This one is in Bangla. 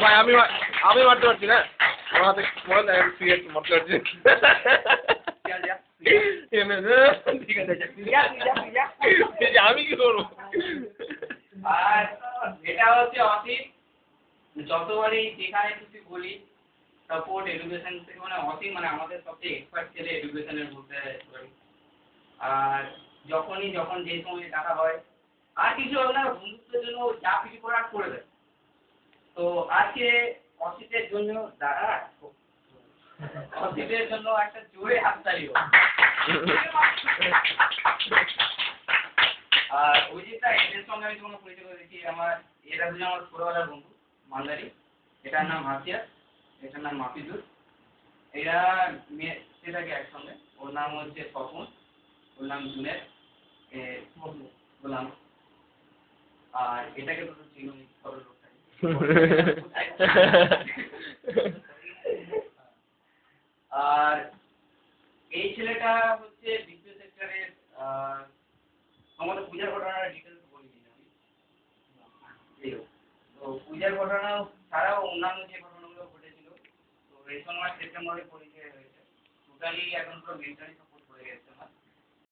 ভাই আমি মারতে পারছি না আমার হাতে মোবাইল তুই একটু মারতে পারছি ঠিক আছে আমি কি করবো আর এটা হচ্ছে অসিত যতবারই যেখানে কিছু বলি সাপোর্ট এডুকেশন থেকে মানে অসীম মানে আমাদের সবচেয়ে এক্সপার্ট ছেলে এডুকেশনের মধ্যে আর যখন যে সময় টাকা হয় আর কিছু আপনার বন্ধুত্বের জন্য যা কিছু করার করে দেয় তো আজকে অসিতের জন্য অসিতের জন্য একটা জোরে হাততালি হোক আর ওই যেটা এদের সঙ্গে আমি তোমাকে পরিচয় করে দিচ্ছি এরা দুজন আমার ছোটবেলার বন্ধু মালদারি এটার নাম হাসিয়া এটার নাম মাফিজুর এরা মেয়ে থাকে একসঙ্গে ওর নাম হচ্ছে স্বপন ওর নাম জুনের বললাম আর এটাকে তো চিনি কত লোকটা আর এই ছেলেটা হচ্ছে দ্বিতীয় সেক্টরের আমাদের পূজার ঘটনাটা ডিটেলস বলিনি আমি তো পূজার ঘটনা ছাড়াও অন্যান্য যে ঘটনাগুলো ঘটেছিল তো এই সময় সেপ্টেম্বরে পরিচয় হয়েছে টোটালি এখন পুরো মেন্টালি সাপোর্ট করে গেছে আমার